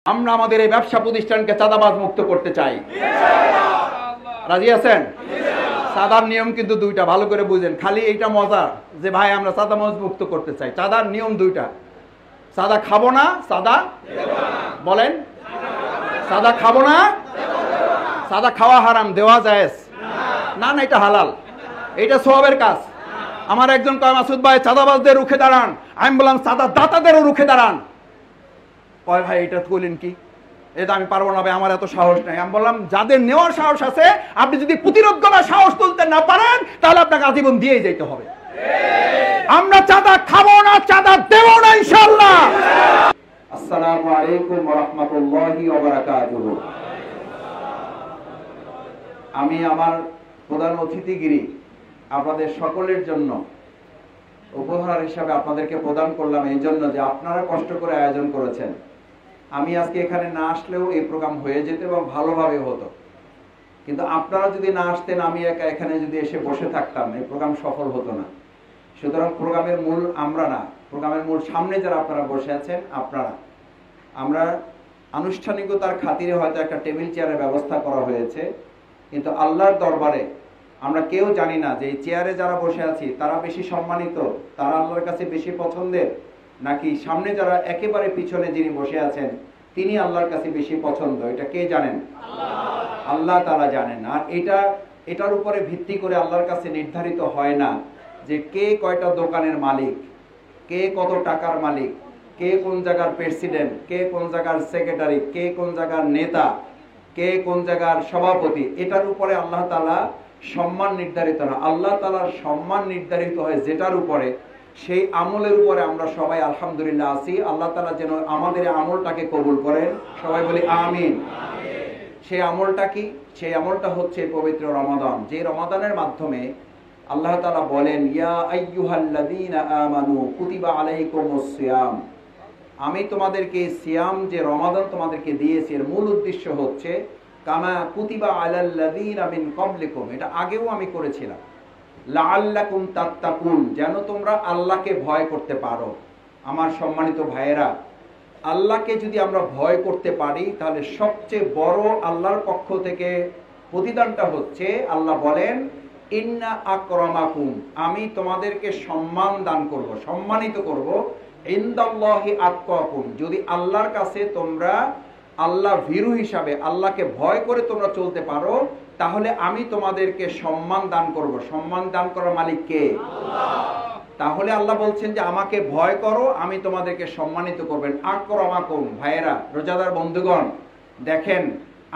আমরা আমাদের এই ব্যবসা প্রতিষ্ঠানকে চাঁদাবাজ মুক্ত করতে চাই। রাজি আছেন? চাঁদার নিয়ম কিন্তু দুইটা, ভালো করে বুঝেন। খালি এইটা মজা যে ভাই আমরা চাঁদাবাজ মুক্ত করতে চাই, চাঁদার নিয়ম দুইটা। চাঁদা খাবো না, চাঁদা বলেন, চাঁদা খাবো না, চাঁদা খাওয়া হারাম, দেওয়া জায়েজ না, না এটা হালাল, এটা সওয়াবের কাজ। আমার একজন কয় মাসুদ ভাই চাঁদাবাজদের রুখে দাঁড়ান, আমি বললাম চাঁদা দাতাদেরও রুখে দাঁড়ান। কয় ভাই এটা বলেন কি, এটা আমি পারবো না ভাই, আমার এত সাহস নাই। আমি বললাম যাদের নেওয়ার সাহস আছে, আপনি যদি প্রতিরোধ করার সাহস তুলতে না পারেন তাহলে আপনাকে আজীবন দিয়েই যেতে হবে। আমরা চাঁদা খাবো না, চাঁদা দেব না ইনশাআল্লাহ। আসসালামু আলাইকুম ওয়া রাহমাতুল্লাহি ওয়া বারাকাতুহু। আমি আমার প্রধান অতিথিগিরি আপনাদের সকলের জন্য উপহার হিসাবে আপনাদেরকে প্রদান করলাম, এই জন্য যে আপনারা কষ্ট করে আয়োজন করেছেন। আমি আজকে এখানে না আসলেও এই প্রোগ্রাম হয়ে যেত এবং ভালোভাবে হতো, কিন্তু আপনারা যদি না আসতেন, আমি একা এখানে যদি এসে বসে থাকতাম, এই প্রোগ্রাম সফল হতো না। সুতরাং প্রোগ্রামের মূল আমরা না, প্রোগ্রামের মূল সামনে যারা আপনারা বসে আছেন আপনারা। আমরা আনুষ্ঠানিকতার খাতিরে হয়তো একটা টেবিল চেয়ারের ব্যবস্থা করা হয়েছে, কিন্তু আল্লাহর দরবারে আমরা কেউ জানি না যে এই চেয়ারে যারা বসে আছি তারা বেশি সম্মানিত, তারা আল্লাহর কাছে বেশি পছন্দের, নাকি সামনে যারা একেবারে পিছনে যিনি বসে আছেন তিনি আল্লাহর কাছে বেশি পছন্দ, এটা কে জানেন? আল্লাহ তাআলা জানেন। আর এটার উপরে ভিত্তি করে আল্লাহর কাছে নির্ধারিত হয় না যে কে কয়টা দোকানের মালিক, কে কত টাকার মালিক, কে কোন জায়গার প্রেসিডেন্ট, কে কোন জায়গার সেক্রেটারি, কে কোন জায়গার নেতা, কে কোন জায়গার সভাপতি। এটার উপরে আল্লাহ তাআলা সম্মান নির্ধারিত না। আল্লাহ তাআলার সম্মান নির্ধারিত হয় যেটার উপরে, সেই আমলের উপরে আমরা সবাই আলহামদুলিল্লাহ আছি। আল্লাহ তাআলা যেন আমাদের আমলটাকে কবুল করেন, সবাই বলি আমিন। সেই আমলটা কি? সেই আমলটা হচ্ছে পবিত্র রমাদান, যে রমাদানের মাধ্যমে আল্লাহ তাআলা বলেন ইয়া আইয়ুহাল্লাযীনা আমানু কুতিবা আলাইকুমুস সিয়াম। আমি তোমাদেরকে সিয়াম, যে রমাদান তোমাদেরকে দিয়েছি, এর মূল উদ্দেশ্য হচ্ছে কামা কুতিবা আলাল্লাযীনা মিন ক্বাবলিকুম, এটা আগেও আমি করেছিলাম, লাআল্লাকুম তাত্তাকুন, যেন তোমরা আল্লাহকে ভয় করতে পারো। আমার সম্মানিত ভাইয়েরা, আল্লাহকে যদি আমরা ভয় করতে পারি তাহলে সবচেয়ে বড় আল্লাহর পক্ষ থেকে প্রতিদানটা হচ্ছে, আল্লাহ বলেন ইন্না আকরামাকুম, আমি তোমাদেরকে সম্মান দান করব, সম্মানিত করব, ইনদাল্লাহি আতকাকুম, যদি আল্লাহর কাছে তোমরা আল্লাহ ভীরু হিসাবে আল্লাহকে ভয় করে তোমরা চলতে পারো, তাহলে আমি তোমাদেরকে সম্মান দান করব। সম্মান দান করার মালিক কে? আল্লাহ। তাহলে আল্লাহ বলছেন যে আমাকে ভয় করো, আমি তোমাদেরকে সম্মানিত করবেন। আকরামাকুম, ভাইয়েরা, রোজাদার বন্ধুগণ, দেখেন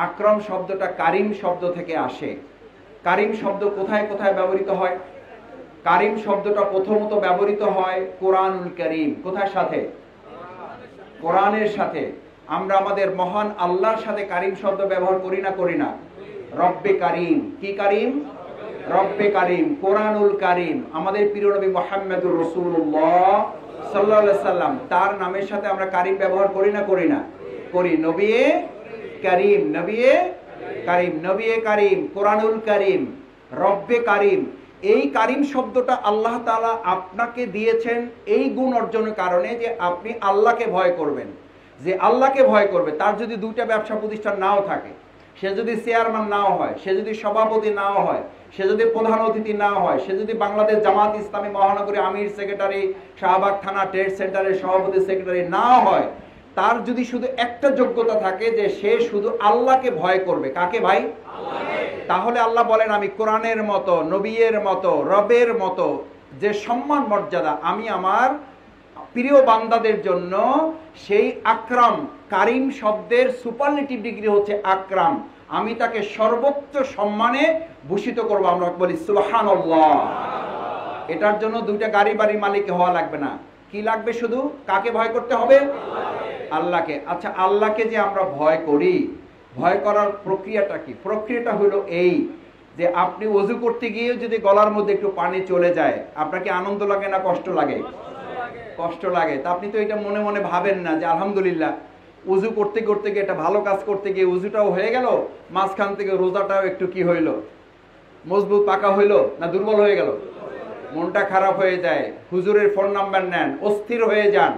আকরাম শব্দটা কারিম শব্দ থেকে আসে। কারিম শব্দ কোথায় কোথায় ব্যবহৃত হয়? কারিম শব্দটা প্রথমত ব্যবহৃত হয় কোরআনুল কারীম। কোথার সাথে? কোরআনের সাথে। আমরা আমাদের মহান আল্লাহর সাথে কারিম শব্দ ব্যবহার করি না? করি না? রব্বে কারিম। কি কারিম? রব্বে কারিম, কোরআনুল কারিম। আমাদের প্রিয় নবী মুহাম্মদুর রাসূলুল্লাহ সাল্লাল্লাহু আলাইহি সাল্লাম, তার নামের সাথে আমরা কারিম ব্যবহার করি না? করি না? করি। নবিয়ে কারিম, নবিয়ে কারিম, নবিয়ে কারিম, কোরআনুল কারিম, রব্বে কারিম। এই কারিম শব্দটা আল্লাহ তাআলা আপনাকে দিয়েছেন এই গুণ অর্জনের কারণে যে আপনি আল্লাহকে ভয় করবেন। যে আল্লাহকে ভয় করবে, তার যদি দুইটা ব্যবসা প্রতিষ্ঠান নাও থাকে, সে যদি চেয়ারম্যান নাও হয়, সে যদি সভাপতি নাও হয়, সে যদি প্রধান অতিথি না হয়, সে যদি বাংলাদেশ জামাত ইসলামী মহানগরী আমির সেক্রেটারি, শাহবাগ থানা ট্রেড সেন্টারের সভাপতি সেক্রেটারি না হয়, তার যদি শুধু একটা যোগ্যতা থাকে যে সে শুধু আল্লাহকে ভয় করবে। কাকে ভাই? আল্লাহকে। তাহলে আল্লাহ বলেন আমি কোরআনের মতো, নবীর মতো, রবের মতো যে সম্মান মর্যাদা আমি আমার প্রিয় বান্দাদের জন্য, সেই আকরাম, কারিম শব্দের সুপারলেটিভ ডিগ্রি হচ্ছে আকরাম, আমি তাকে সর্বোচ্চ সম্মানে ভূষিত করব। আমরা বলি সুবহানাল্লাহ। এটার জন্য দুইটা গাড়ি বাড়ির মালিক হওয়া লাগবে না। কি লাগবে? শুধু কাকে ভয় করতে হবে? আল্লাহকে। আচ্ছা, আল্লাহকে যে আমরা ভয় করি, ভয় করার প্রক্রিয়াটা কি? প্রক্রিয়াটা হলো এই যে আপনি ওযু করতে গিয়ে যদি গলার মধ্যে একটু পানি চলে যায়, আপনার কি আনন্দ লাগে না কষ্ট লাগে? কষ্ট লাগে। তা আপনি তো এটা মনে মনে ভাবেন না যে আলহামদুলিল্লাহ ওযু করতে করতে গিয়ে একটা ভালো কাজ করতে গিয়ে ওযুটাও হয়ে গেল, মাঝখান থেকে রোজাটাও একটু কি হইল, মজবুত পাকা হইল না দুর্বল হয়ে গেল? মনটা খারাপ হয়ে যায়, হুজুরের ফোন নাম্বার নেন, অস্থির হয়ে যান।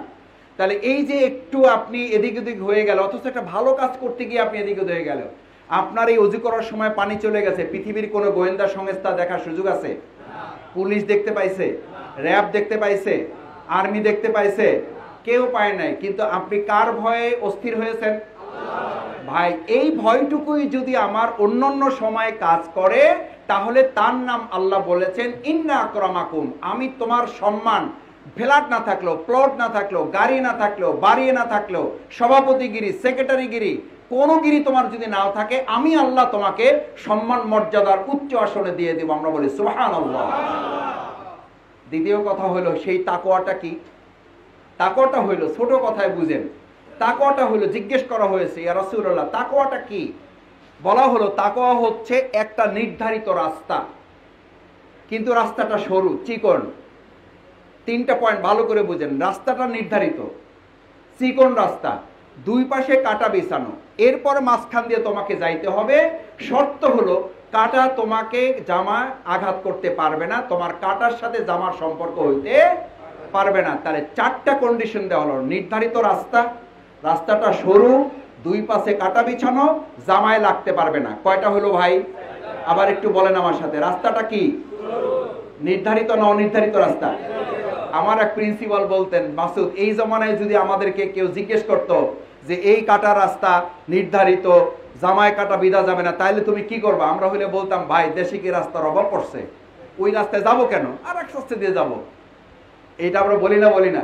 তাহলে এই যে একটু আপনি এদিক ওদিক হয়ে গেল, অথচ একটা ভালো কাজ করতে গিয়ে আপনি এদিক ওদিক হয়ে গেল, আপনার এই অজু করার সময় পানি চলে গেছে, পৃথিবীর কোনো গোয়েন্দা সংস্থা দেখার সুযোগ আছে? পুলিশ দেখতে পাইছে? র্যাব দেখতে পাইছে? আর্মি দেখতে পাইছে? কেউ পায় নাই। কিন্তু আপনি কার ভয়ে অস্থির হয়েছেন? ভাই, এই ভয়টুকুই যদি আমার অন্যান্য সময় কাজ করে, তাহলে তার নাম আল্লাহ বলেছেন ইন্না আকরামাকুম, আমি তোমার সম্মান, ফ্ল্যাট না থাকলেও, প্লট না থাকলেও, গাড়ি না থাকলেও, বাড়ি না থাকলেও, সভাপতিগিরি, সেক্রেটারিগিরি, কোনো গিরি তোমার যদি নাও থাকে, আমি আল্লাহ তোমাকে সম্মান মর্যাদার উচ্চ আসনে দিয়ে দেব। আমরা বলি সুবহানাল্লাহ। দ্বিতীয় কথা হলো, সেই তাকওয়াটা কি? তাকওয়াটা হইল, ছোট কথায় বুঝেন, তাকওয়াটা হইল, জিজ্ঞেস করা হয়েছে ইয়া রাসূলুল্লাহ তাকওয়াটা কি? বলা হলো তাকওয়া হচ্ছে একটা নির্ধারিত রাস্তা, কিন্তু রাস্তাটা সরু, চিকন। তিনটা পয়েন্ট ভালো করে বুঝেন। রাস্তাটা নির্ধারিত, চিকন রাস্তা, দুই পাশে কাটা বিছানো, এরপর মাঝখান দিয়ে তোমাকে যাইতে হবে। শর্ত হলো কাটা তোমাকে জামা আঘাত করতে পারবে না, তোমার কাটার সাথে জামার সম্পর্ক হইতে পারবে না। তাহলে চারটা কন্ডিশন দেওয়া হলো, নির্ধারিত রাস্তা, রাস্তাটা সরু, দুই পাশে কাটা বিছানো, জামায় লাগতে পারবে না। কয়টা হলো ভাই? আবার একটু বলেন আমার সাথে, রাস্তাটা কি? নির্ধারিত না অনির্ধারিত রাস্তা? আমার এক প্রিন্সিপাল বলতেন, মাসুদ, এই জমানায় যদি আমাদেরকে কেউ জিজ্ঞেস করতো যে এই কাটা রাস্তা নির্ধারিত, জামায় কাটা বিধা যাবে না, তাইলে তুমি কি করবা? আমরা হইলে বলতাম, ভাই দেশে কি রাস্তার অভাব পড়ছে? ওই রাস্তায় যাবো কেন, আর এক রাস্তা দিয়ে যাবো। এইটা আমরা বলি না? বলি না?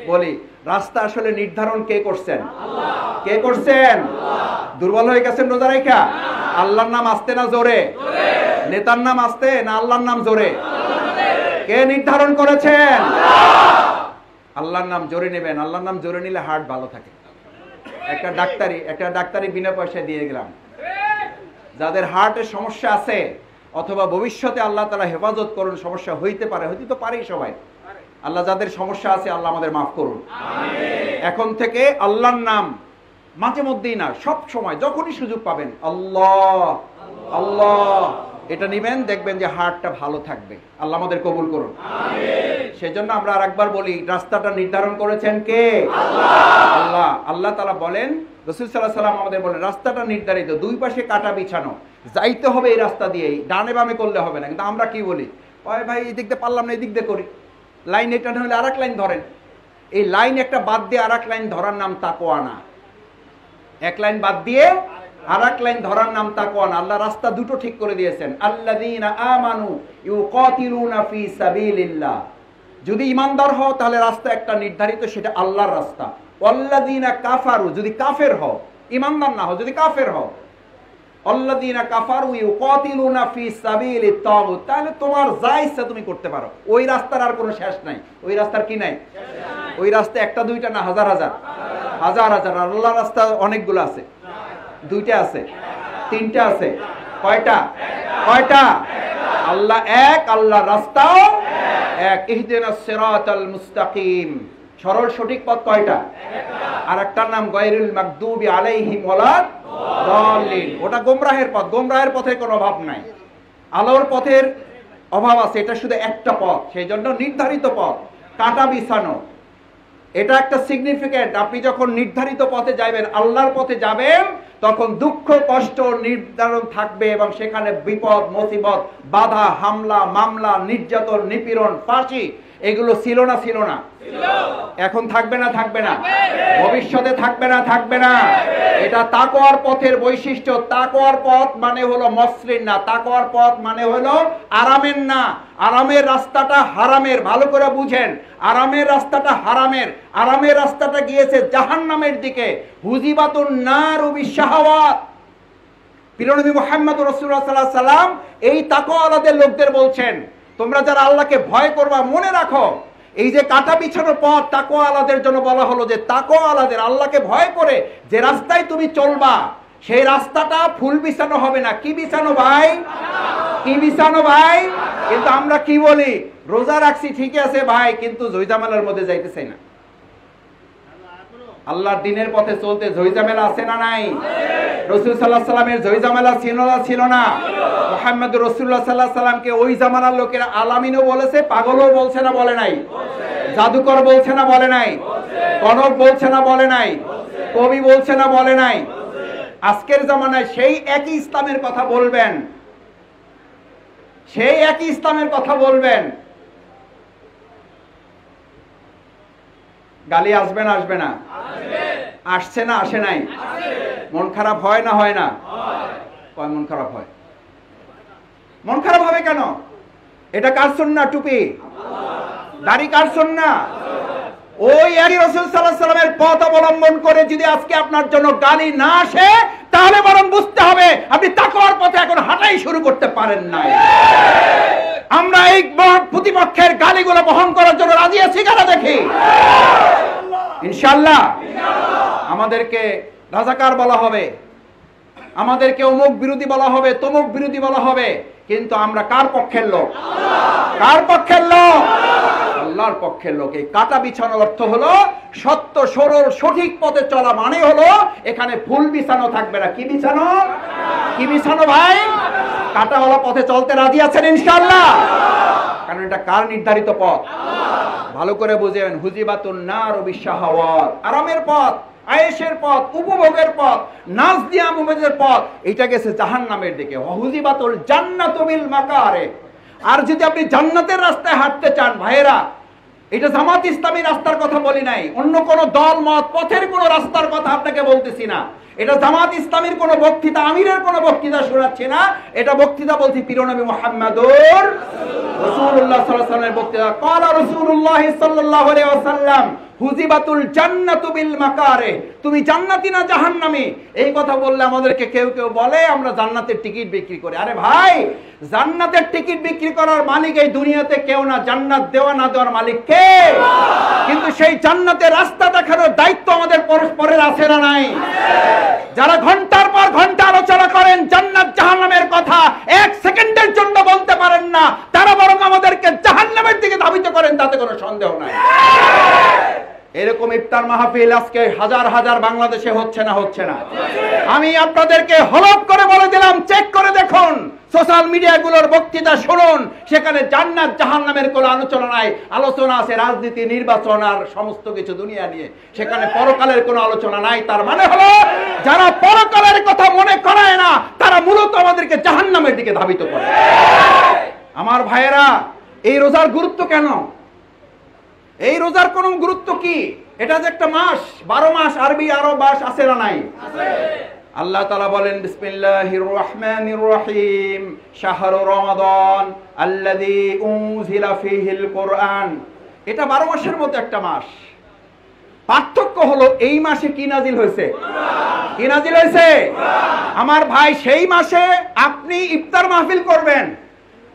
বলি। রাস্তা আসলে নির্ধারণ কে করছেন? কে করছেন? দুর্বল হয়ে গেছেন রোজা রাইখা? আল্লাহর নাম আসতে না জোরে? নেতার নাম আসতে না আল্লাহর নাম জোরে? কে নির্ধারণ করেছেন? আল্লাহর নাম জোরে নেবেন। আল্লাহর নাম জোরে নিলে হার্ট ভালো থাকে। একটা ডাক্তারি বিনা পয়সায় দিয়ে গেলাম, যাদের হার্টের সমস্যা আছে অথবা ভবিষ্যতে আল্লাহ তাআলা হেফাজত করুন, সমস্যা হইতে পারে, হইতে তো পারেই সবাই, আল্লাহ যাদের সমস্যা আছে আল্লাহ আমাদের মাফ করুন। এখন থেকে আল্লাহর নাম মাঝে মধ্যেই না, সব সময় যখনই সুযোগ পাবেন আল্লাহ আল্লাহ এটা নিবেন, দেখবেন যে হার্টটা ভালো থাকবে। আল্লাহ আমাদের কবুল করুন। সেজন্য আমরা আরেকবার বলি, রাস্তাটা নির্ধারণ করেছেন কে? আল্লাহ। আল্লাহ তাআলা বলেন, রাসূল সাল্লাল্লাহু আলাইহি ওয়াসাল্লাম আমাদের বলেন, রাস্তাটা নির্ধারিত, দুই পাশে কাটা বিছানো, যাইতে হবে এই রাস্তা দিয়েই, ডানে বামে করলে হবে না। কিন্তু আমরা কি বলি, ওই ভাই এই দিক দিয়ে পারলাম না, এই দিক দিয়ে করি, লাইন এটা না হলে আরেক লাইন ধরেন। এই লাইন একটা বাদ দিয়ে আরেক লাইন ধরার নাম তাকওয়া না। এক লাইন বাদ দিয়ে আরেক লাইন ধরার নাম তাকওয়া না। আল্লাহ রাস্তা দুটো ঠিক করে দিয়েছেন, আল্লাযীনা আমানু ইউকাতিলুনা ফি সাবিলিল্লাহ। যদি ঈমানদার হও তাহলে রাস্তা একটা নির্ধারিত, সেটা আল্লাহর রাস্তা। ওয়াল্লাযীনা কাফারু, যদি কাফের হও, ঈমানদার না হও, যদি কাফের হও, আল্লাযীনা কাফারু ইউকাতিলুনা ফি সাবিলিত তাগুত, তাহলে তোমার যা ইচ্ছা তুমি করতে পারো। ওই রাস্তার আর কোনো শেষ নাই। ওই রাস্তার কি নাই? ওই রাস্তা একটা দুইটা না, হাজার হাজার হাজার হাজার। আল্লাহর রাস্তা অনেকগুলো আছে, দুইটা আছে, তিনটা আছে, কয়টা? কয়টা? আল্লাহ এক, আল্লাহর রাস্তাও এক। ইহদিনাস সিরাতাল মুস্তাকিম, সরল সঠিক পথ কয়টা? আর একটার নাম গায়রুল মাগদুবি আলাইহিম ওয়ালাদ দাল্লিন, ওটা গোমরাহের পথ। গোমরাহের পথের কোনো অভাব নাই, আলোর পথের অভাব আছে। এটা শুধু একটা পথ, সেই জন্য নির্ধারিত পথ, কাটা বিছানো। এটা একটা সিগনিফিকেন্ট। আপনি যখন নির্ধারিত পথে যাবেন, আল্লাহর পথে যাবেন, তখন দুঃখ কষ্ট নির্ধারণ থাকবে এবং সেখানে বিপদ মুসিবত, বাধা, হামলা, মামলা, নির্যাতন, নিপীড়ন, ফাঁসি, এগুলো ছিল না? ছিল না? এখন থাকবে না? থাকবে না? ভবিষ্যতে থাকবে না? থাকবে না? এটা তাকওয়ার পথের বৈশিষ্ট্য। তাকওয়ার পথ মানে হলো মসৃণ না, তাকওয়ার পথ মানে হলো আরামের না। আরামের রাস্তাটা হারামের, ভালো করে বুঝেন। আরামের রাস্তাটা হারামের, আরামের রাস্তাটা গিয়েছে জাহান্নামের দিকে। হুজিবাতুন নারু বিশাহাওয়াত। প্রিয় নবী মুহাম্মদ রাসূলুল্লাহ সাল্লাল্লাহু আলাইহি সাল্লাম এই তাকওয়াওয়ালাদের লোকদের বলছেন, তোমরা যারা আল্লাহকে ভয় করবা, মনে রাখো এই যে কাটা বিছানো পথ তাকওয়াওয়ালাদের জন্য বলা হলো, যে তাকওয়াওয়ালাদের, আল্লাহকে ভয় করে যে রাস্তায় তুমি চলবা, সেই রাস্তাটা ফুল বিছানো হবে না। কি বিছানো ভাই? কি বিছানো ভাই? কিন্তু আমরা কি বলি, রোজা রাখছি ঠিক আছে ভাই, কিন্তু ঝইঝামেলার মধ্যে যাইতে চাই না। আল্লাহর দ্বীনের পথে চলতে ঝইঝামেলা আছে না নাই? রাসূল সাল্লাল্লাহু আলাইহি সাল্লামের ঝইঝামেলা ছিল না? ছিল না? মুহাম্মদুর রাসূলুল্লাহ সাল্লাল্লাহু আলাইহি সাল্লামকে ওই জামানার লোকেরা আলামিনও বলেছে, পাগলও বলছে না? বলে নাই? জাদুকর বলছে না? বলে নাই? কনক বলছে না বলে নাই, কবি বলছে না বলে নাই। আজকের জামানায় সেই একই ইসলামের কথা বলবেন, সেই একই ইসলামের কথা বলবেন, গালি আসবে না আসবে না? আসছে না আসে নাই? মন খারাপ হয় না হয় না? কয় মন খারাপ হয়? মন খারাপ হবে কেন? এটা কার সুন্নাহ? টুপি দাড়ি কার সুন্নাহ? ওই একই রাসূল সাল্লাল্লাহু আলাইহি ওয়াসাল্লামের পথ অবলম্বন করে যদি আজকে আপনার জন্য গালি না আসে, তাহলে বরং বুঝতে হবে আপনি তাকওয়ার পথে এখন হাঁটাই শুরু করতে পারেন নাই। আমরা এই প্রতিপক্ষের গালিগুলো বহন করার জন্য রাজি আছি কারা দেখি? ইনশাআল্লাহ। আমাদেরকে রাজাকার বলা হবে, আমাদেরকে অমুক বিরোধী বলা হবে, তমুক বিরোধী বলা হবে, কিন্তু আমরা কার পক্ষের লোক? কার পক্ষের লোক? আল্লাহর পক্ষের লোক। এই কাটা বিছানোর অর্থ হলো সত্য সরল সঠিক পথে চলা, মানে হলো এখানে ফুল বিছানো থাকবে না। কি বিছানো? কি বিছানো ভাই? কাটাওয়ালা পথে চলতে রাজি আছেন ইনশাআল্লাহ? কারণ এটা কার নির্ধারিত পথ? ভালো করে বুঝেন। হুজিবাতুন নার বিশাহাওয়াত, আরামের পথ, আয়েশের পথ, উপভোগের পথ, নাজ দিয়া মুমেদের পথ, এটা গেছে জাহান্নামের দিকে। হুজিবাতুল জান্নাতু বিল মাকারে। আর যদি আপনি জান্নাতের রাস্তায় হাঁটতে চান ভাইয়েরা, এটা জামাত ইসলামী রাস্তার কথা বলি নাই, অন্য কোন দল মত পথের কোন রাস্তার কথা আপনাকে বলতেছি না। এটা জামাত ইসলামীর কোন বক্তৃতা, আমিরের কোন বক্তৃতা শোনাচ্ছি না। এটা বক্তৃতা বলছি প্রিয়নবী মুহাম্মদুর রাসূলুল্লাহ সাল্লাল্লাহু আলাইহি ওয়াসাল্লামের বক্তৃতা। ক্বালা রাসূলুল্লাহ সাল্লাল্লাহু আলাইহি ওয়াসাল্লাম হুজিবাতুল জান্নাতু বিল মাকারে। তুমি জান্নাতি না জাহান্নামী, এই কথা বললে আমাদেরকে কেউ কেউ বলে আমরা জান্নাতের টিকিট বিক্রি করি। আরে ভাই, জান্নাতের টিকিট বিক্রি করার মালিক এই দুনিয়াতে কেউ না, জান্নাত দেওয়া না দেওয়ার মালিক কে? কিন্তু সেই জান্নাতের রাস্তা দেখানোর দায়িত্ব আমাদের পরস্পরের আছে না নাই? যারা ঘন্টার পর ঘন্টা আলোচনা করেন জান্নাত জাহান্নামের কথা, এক সেকেন্ডের জন্য বলতে পারেন না, তারা বরং আমাদেরকে জাহান্নামের দিকে ধাবিত করেন, তাতে কোনো সন্দেহ নাই। এরকম ইফতার মাহফিল আজকে হাজার হাজার বাংলাদেশে হচ্ছে না? হচ্ছে না? আমি আপনাদেরকে হলফ করে বলে দিলাম, চেক করে দেখুন, সোশ্যাল মিডিয়াগুলোর বক্তৃতা শুনুন, সেখানে জান্নাত জাহান্নামের কোনো আলোচনা নাই। আলোচনা আছে রাজনীতি, নির্বাচন আর সমস্ত কিছু দুনিয়া নিয়ে, সেখানে পরকালের কোনো আলোচনা নাই। তার মানে হলো যারা পরকালের কথা মনে করায় না, তারা মূলত আমাদেরকে জাহান্নামের দিকে ধাবিত করে। আমার ভাইয়েরা, এই রোজার গুরুত্ব কেন? এই রোজার কোন গুরুত্ব কি? এটা যে একটা মাস, 12 মাস, আরবি আরো মাস আছে না নাই? আল্লাহ তাআলা বলেন বিসমিল্লাহির রহমানির রহিম, শাহরু রমাদান আল্লাযী উনজিলা ফীহিল কুরআন। এটা 12 মাসের মধ্যে একটা মাস। পার্থক্য হলো এই মাসে কি নাজিল হয়েছে? কি নাজিল হয়েছে? আমার ভাই, সেই মাসে আপনি ইফতার মাহফিল করবেন।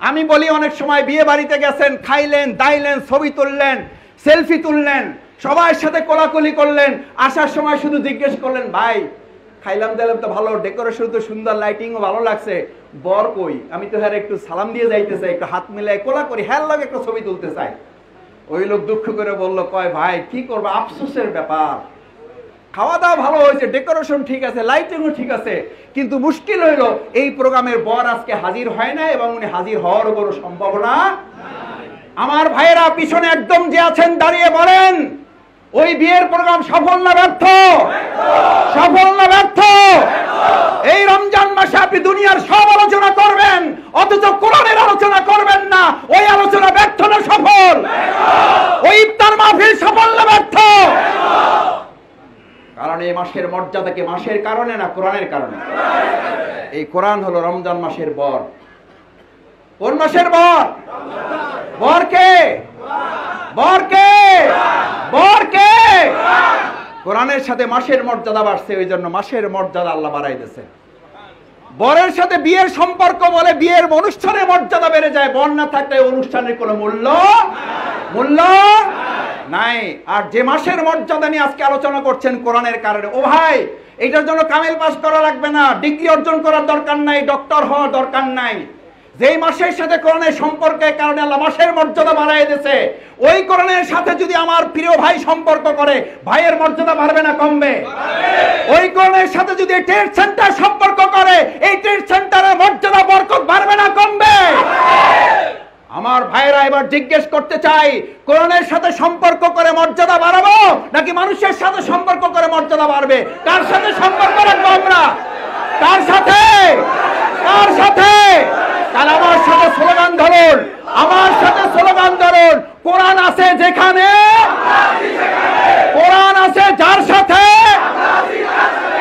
আমি বলি অনেক সময় বিয়ে বাড়িতে গেছেন, খাইলেন দাইলেন, ছবি তুললেন, সেলফি তুললেন, সবার সাথে কোলাকুলি করলেন, আসার সময় শুধু জিজ্ঞেস করলেন ভাই খাইলাম দিলাম তো ভালো, ডেকোরেশন তো সুন্দর, লাইটিংও ভালো লাগছে, বর কই? আমি তো হ্যাঁ একটু সালাম দিয়ে যাইতে চাই, একটু হাত মিলাই কোলা করি, হ্যাঁ লাগে একটা ছবি তুলতে চাই। ওই লোক দুঃখ করে বললো, কয় ভাই কি করবো, আফসোসের ব্যাপার, খাওয়া দাওয়া ভালো হয়েছে, ডেকোরেশন ঠিক আছে, লাইটিংও ঠিক আছে, কিন্তু মুশকিল হইলো এই প্রোগ্রামের বর আজকে হাজির হয় না এবং উনি হাজির হওয়ার কোনো সম্ভাবনা। আমার ভাইয়েরা, পিছনে একদম যে আছেন দাঁড়িয়ে বলেন, ওই বিয়ের প্রোগ্রাম সফল না ব্যর্থ? সফল না ব্যর্থ? এই রমজান মাসে আপনি দুনিয়ার সব আলোচনা করবেন, অথচ কোরআনের আলোচনা করবেন না, ওই আলোচনা ব্যর্থ না সফল? ওই ইফতার মাহফিল সফল না ব্যর্থ? কারণ এই মাসের মর্যাদা কি মাসের কারণে না কোরআনের কারণে? এই কোরআন হলো রমজান মাসের বর। কোন মাসের বর? বর কে? বর কে? বর কে? কোরআনের সাথে মাসের মর্যাদা বাড়ছে, ওই জন্য মাসের মর্যাদা আল্লাহ বাড়াই দিয়েছে। বরের সাথে বিয়ের সম্পর্ক বলে বিয়ের অনুষ্ঠানের মর্যাদা বেড়ে যায়, বর না থাকলে অনুষ্ঠানের কোনো মূল্য নাই। আর যে মাসের মর্যাদা নিয়ে আজকে আলোচনা করছেন কোরআনের কারণে, ও ভাই এটার জন্য কামেল পাস করা লাগবে না, ডিগ্রি অর্জন করার দরকার নাই, ডক্টর হওয়ার দরকার নাই। যেই মাসের সাথে কোরআনের সম্পর্কের কারণে আল্লাহ মাসের মর্যাদা বাড়ায় দিয়েছে, ওই কোরআনের সাথে যদি আমার প্রিয় ভাই সম্পর্ক করে, ভাইয়ের মর্যাদা বাড়বে না কমবে? ওই কোরআনের সাথে যদি ট্রেড সেন্টার সম্পর্ক করে, এই ট্রেড সেন্টারের মর্যাদা বরকত বাড়বে না কমবে? আমার আমার ভাইরা এবার জিজ্ঞেস করতে চাই, কোরআনের সাথে সম্পর্ক করে মর্যাদা বাড়াবো নাকি মানুষের সাথে সম্পর্ক করে মর্যাদা বাড়বে? কার সাথে সম্পর্ক রাখবো আমরা? কার সাথে? কার সাথে? তাহলে আমার সাথে স্লোগান ধরুন, আমার সাথে স্লোগান ধরুন, কোরআন আছে যেখানে, কোরআন আছে যার সাথে,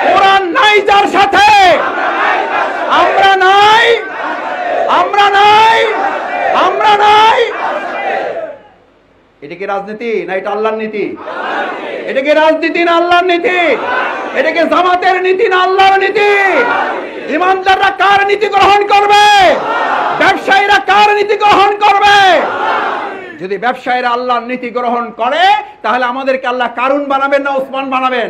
কোরআন নাই যার সাথে, আমরা নাই, আমরা নাই, আমরা নাই। এটা কি রাজনীতি না এটা আল্লাহর নীতি? এটা কি রাজনীতি না আল্লাহর নীতি? এটা কি জামাতের নীতি না আল্লাহর নীতি? ইমানদাররা কার নীতি গ্রহণ করবে? ব্যবসায়ীরা কার নীতি গ্রহণ করবে? যদি ব্যবসায়ীরা আল্লাহর নীতি গ্রহণ করে তাহলে আমাদেরকে আল্লাহ কারুন বানাবেন না ওসমান বানাবেন?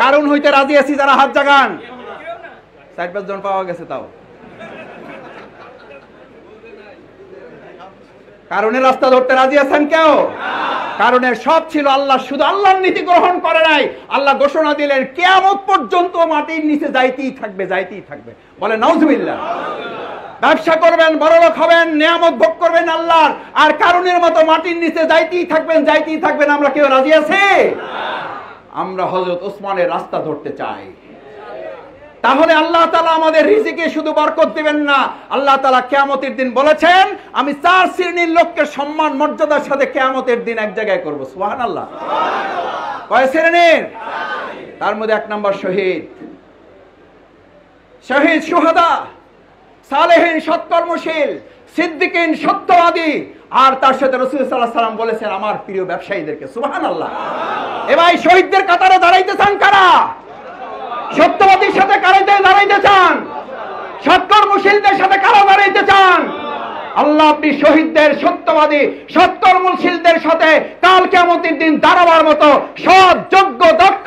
কারুন হইতে রাজি আছি যারা হাত জাগান। 4-5 জন পাওয়া গেছে। তাও কারণের রাস্তা ধরতে রাজি আছেন কেউ? কারণের সব ছিল আল্লাহ, শুধু আল্লাহর নীতি গ্রহণ করে নাই। আল্লাহ ঘোষণা দিলেন কিয়ামত পর্যন্ত মাটির নিচে যাইতেই থাকবে, যাইতেই থাকবে। বলে নাউজুবিল্লাহ। ব্যবসা করবেন, বড়লোক হবেন, নিয়ামত ভোগ করবেন আল্লাহর, আর কারণের মতো মাটির নিচে যাইতেই থাকবেন, যাইতেই থাকবেন। আমরা কেউ রাজি আছি? আমরা হযরত ওসমানের রাস্তা ধরতে চাই। তাহলে আল্লাহ তাআলা আমাদের রিজিকে শুধু বরকত দিবেন না, আল্লাহ তাআলা কিয়ামতের দিন বলেছেন আমি 4 শ্রেণীর লোককে সম্মান মর্যাদার সাথে কিয়ামতের দিন এক জায়গায় করব। সুবহানাল্লাহ। কয় শ্রেণীর? তার মধ্যে 1 নম্বর শহীদ, শহীদ সুহাদা, সালেহিন সৎকর্মশীল, সিদ্দিকিন সত্যবাদী, আর তার সাথে রাসূল সাল্লাল্লাহু আলাইহি ওয়াসাল্লাম বলেছেন আমার প্রিয় ব্যবসায়ীদেরকে। সুবহানাল্লাহ। এবার শহীদদের কাতারে দাঁড়াইতে চান কারা? সত্যবাদীর সাথে কারা দাঁড়াইতে চান? সৎকর্মশীলদের সাথে কারা দাঁড়াইতে চান? আল্লাহ আপনি শহীদদের, সত্যবাদী, সৎকর্মশীলদের সাথে কাল কিয়ামতের দিন দাঁড়াবার মতো সৎ, যোগ্য, দক্ষ,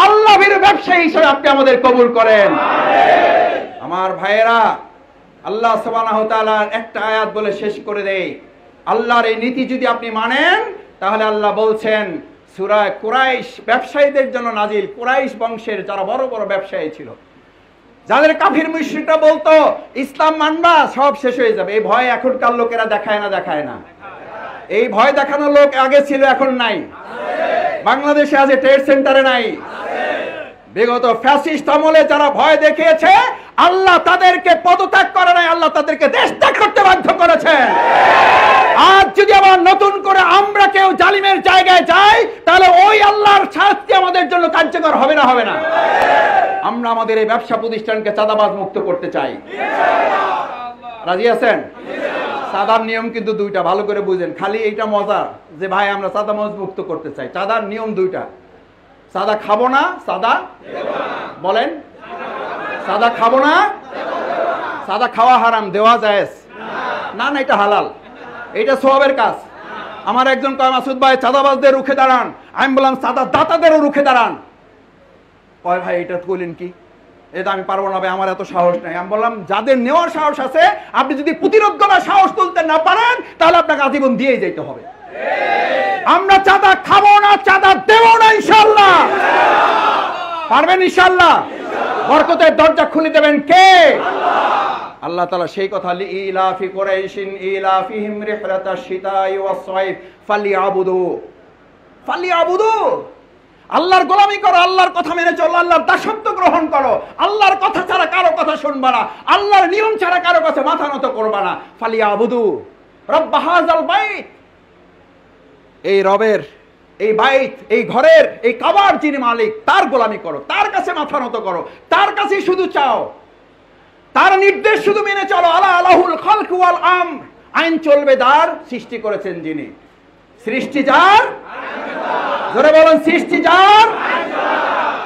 আল্লাহর ব্যবসায়ী হিসেবে আপনি আমাদের কবুল করেন। আমার ভাইয়েরা, আল্লাহ সুবহানাহু ওয়া তাআলার একটা আয়াত বলে শেষ করে দেই। আল্লাহর এই নীতি যদি আপনি মানেন তাহলে আল্লাহ বলছেন সূরা কুরাইশ ব্যবসায়ীদের জন্য নাজিল। কুরাইশ বংশের যারা বড় বড় ব্যবসায়ী ছিল, যাদের কাফির মুশরিকরা বলতো ইসলাম মানবা সব শেষ হয়ে যাবে, এই ভয় এখনকার লোকেরা দেখায় না? দেখায় না? এই ভয় দেখানো লোক আগে ছিল, এখন নাই। বাংলাদেশে আছে, ট্রেড সেন্টারে নাই। বিগত ফ্যাসিস্ট আমলে যারা ভয় দেখিয়েছে আল্লাহ তাদেরকে পদত্যাগ করে নাই, আল্লাহ তাদেরকে দেশ ত্যাগ করতে বাধ্য করেছেন। আজ যদি আবার নতুন করে আমরা কেউ জালিমের জায়গায় যাই তাহলে ওই আল্লাহর শাস্তি আমাদের জন্য কার্যকর হবে না? হবে না? আমরা আমাদের এই ব্যবসা প্রতিষ্ঠানকে চাঁদাবাজ মুক্ত করতে চাই। রাজি আছেন? চাঁদার নিয়ম কিন্তু 2টা, ভালো করে বুঝেন। খালি এইটা মজা যে ভাই আমরা চাঁদাবাজ মুক্ত করতে চাই। চাঁদার নিয়ম 2টা। চাঁদা খাবো না, চাঁদা বলেন, চাঁদা খাবো না। চাঁদা খাওয়া হারাম, দেওয়া জায়েজ না? না, এটা হালাল, এটা সওয়াবের কাজ। আমার একজন কয় মাসুদ ভাই চাঁদাবাজদের রুখে দাঁড়ান। আমি বললাম চাঁদা দাতাদেরও রুখে দাঁড়ান। কয় ভাই এটা বলেন কি? এটা আমি পারবো না ভাই, আমার এত সাহস নাই। আমি বললাম যাদের নেওয়ার সাহস আছে, আপনি যদি প্রতিরোধ করার সাহস তুলতে না পারেন তাহলে আপনাকে আজীবন দিয়ে যেতে হবে। আমরা চাঁদা খাবো না, চাঁদা দেব না ইনশাআল্লাহ। পারবেন ইনশাআল্লাহ? বরকতের দরজা খুলে দেবেন কে? আল্লাহ তাআলা সেই কথা লিইলাফি কুরাইশিন ইলাফিহিম রিহলাতাশ শিতাই ওয়াস সাইফ ফালিয়াবুদু। আল্লাহর গোলামি করো, আল্লাহর কথা মেনে চলো, আল্লাহর দাসত্ব গ্রহণ করো, আল্লাহর কথা ছাড়া কারো কথা শুনবা না, আল্লাহর নিয়ম ছাড়া কারো কাছে মাথা নত করবা না। ফালিয়াবুদু রব্ব হাযাল বাইত। এই রবের, এই বাইত, এই ঘরের, এই কাবার যিনি মালিক তার গোলামি করো, তার কাছে মাথা নত করো, তার কাছে শুধু চাও, তার নির্দেশ শুধু মেনে চলো। আলা আলাহুল খালক ওয়াল আমর। আইন চলবে যার, সৃষ্টি করেছেন যিনি। সৃষ্টি যার, জোরে বলেন সৃষ্টি যার।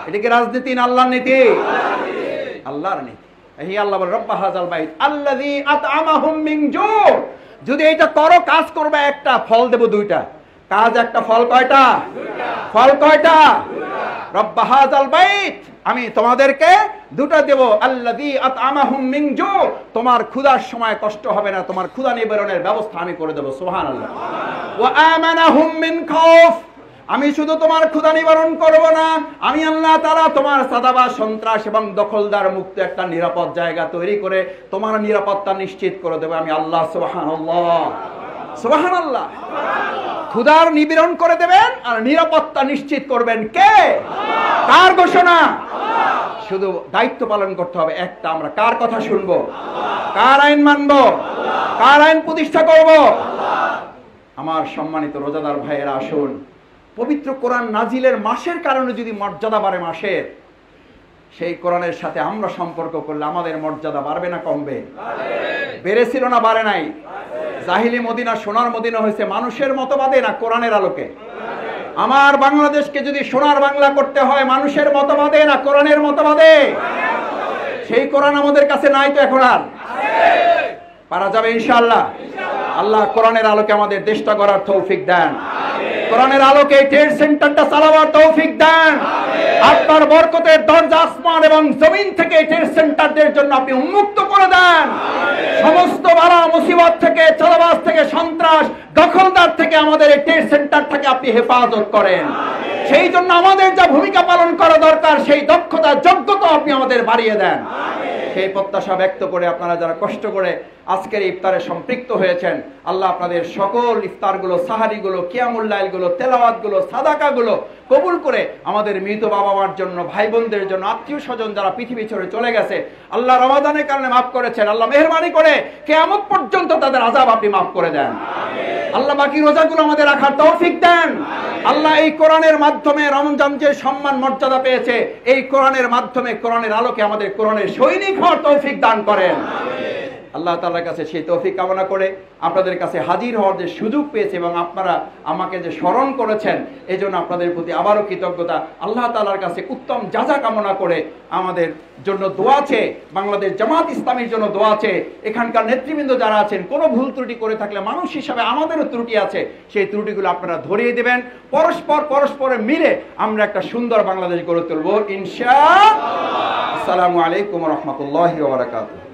এটা কি রাজনীতি না আল্লাহর নীতি? আল্লাহর নীতি। এই আল্লাহ বলেন রব্ব হাযাল বাইত আল্লাযী আত'আমাহুম মিন জু। যদি এটা করো, কাজ করবে একটা, ফল দেব 2টা। কাজ একটা, ফল কয়টা? ফল কয়টা? রব্ব হাযাল বাইত, আমি তোমাদেরকে 2টা দেব। আল্লাযী আত'আমাহুম মিন জু, তোমার ক্ষুধার সময় কষ্ট হবে না, তোমার ক্ষুধা নিবারণের ব্যবস্থা আমি করে দেব। সুবহানাল্লাহ। ওয়া আমানাহুম মিন খাউফ, আমি শুধু তোমার ক্ষুধা নিবারণ করব না, আমি আল্লাহ তাআলা তোমার সাদাবাজ, সন্ত্রাস এবং দখলদার মুক্ত একটা নিরাপদ জায়গা তৈরি করে তোমার নিরাপত্তা নিশ্চিত করে দেব আমি আল্লাহ। সুবহানাল্লাহ, সুবহানাল্লাহ। ক্ষুধার নিবারণ করে দেবেন আর নিরাপত্তা নিশ্চিত করবেন কে? কার ঘোষণা? শুধু দায়িত্ব পালন করতে হবে একটা, আমরা কার কথা শুনবো, কার আইন মানবো, কার আইন প্রতিষ্ঠা করব? আমার সম্মানিত রোজাদার ভাইয়েরা, আসুন, পবিত্র কোরআন নাজিলের মাসের কারণে যদি মর্যাদা বাড়ে মাসের, সেই কোরআনের সাথে আমরা সম্পর্ক করলে আমাদের মর্যাদা বাড়বে না কমবে? বেড়েছিল না বাড়ে নাই? জাহিলি মদিনা সোনার মদিনা হয়েছে মানুষের মতবাদে না কোরআনের আলোকে? আমার বাংলাদেশকে যদি সোনার বাংলা করতে হয় মানুষের মতবাদে না কোরআনের মতবাদে? সেই কোরআন আমাদের কাছে নাই তো এখন আর? পারা যাবে ইনশাআল্লাহ। আল্লাহ কোরআনের আলোকে আমাদের দেশটা গড়ার তৌফিক দেন, কোরআনের আলোকে ট্রেড সেন্টারটা চালাবার তৌফিক দেন। আপনার বরকতের দরজা আসমান এবং জমিন থেকে ট্রেড সেন্টারদের জন্য আপনি উন্মুক্ত করে দেন। সমস্ত বালা মুসিবত থেকে, চাঁদাবাজ থেকে, সন্ত্রাস, দখলদার থেকে আমাদের এই ট্রেড সেন্টারটাকে আপনি হেফাজত করেন। সেই জন্য আমাদের যা ভূমিকা পালন করা দরকার সেই দক্ষতা, যোগ্যতা আপনি আমাদের বাড়িয়ে দেন। সেই প্রত্যাশা ব্যক্ত করে আপনারা যারা কষ্ট করে আজকের ইফতারে সম্পৃক্ত হয়েছেন, আল্লাহ আপনাদের সকল ইফতারগুলো, সাহারিগুলো, কিয়ামুল লাইলগুলো, তেলাওয়াতগুলো, সাদাকাগুলো কবুল করে আমাদের মৃত বাবা মার জন্য, ভাই বোনদের জন্য, আত্মীয় স্বজন যারা পৃথিবী ছেড়ে চলে গেছে, আল্লাহ রমাদানের কারণে মাফ করেছেন, আল্লাহ মেহেরবানি করে কিয়ামত পর্যন্ত তাদের আযাব আপনি মাফ করে দেন। আল্লাহ বাকি রোজাগুলো আমাদের রাখার তৌফিক দেন। আল্লাহ এই কোরআনের মাধ্যমে রমজান যে সম্মান মর্যাদা পেয়েছে, এই কোরআনের মাধ্যমে, কোরআনের আলোকে আমাদের কোরআনের সৈনিক হওয়ার তৌফিক দান করেন। আল্লাহ তাআলার কাছে সেই তৌফিক কামনা করে আপনাদের কাছে হাজির হওয়ার যে সুযোগ পেয়েছে এবং আপনারা আমাকে যে স্মরণ করেছেন, এই জন্য আপনাদের প্রতি আবারও কৃতজ্ঞতা। আল্লাহ তাআলার কাছে উত্তম যাজা কামনা করে আমাদের জন্য দোয়া চেয়ে, বাংলাদেশ জামাত ইসলামীর জন্য দোয়া চেয়ে, এখানকার নেতৃবৃন্দ যারা আছেন কোনো ভুল ত্রুটি করে থাকলে মানুষ হিসাবে আমাদেরও ত্রুটি আছে, সেই ত্রুটিগুলো আপনারা ধরিয়ে দেবেন। পরস্পরে মিলে আমরা একটা সুন্দর বাংলাদেশ গড়ে তুলব ইনশাআল্লাহ। আসসালামু আলাইকুম ওয়া রাহমাতুল্লাহি ওয়া বারাকাতুহু।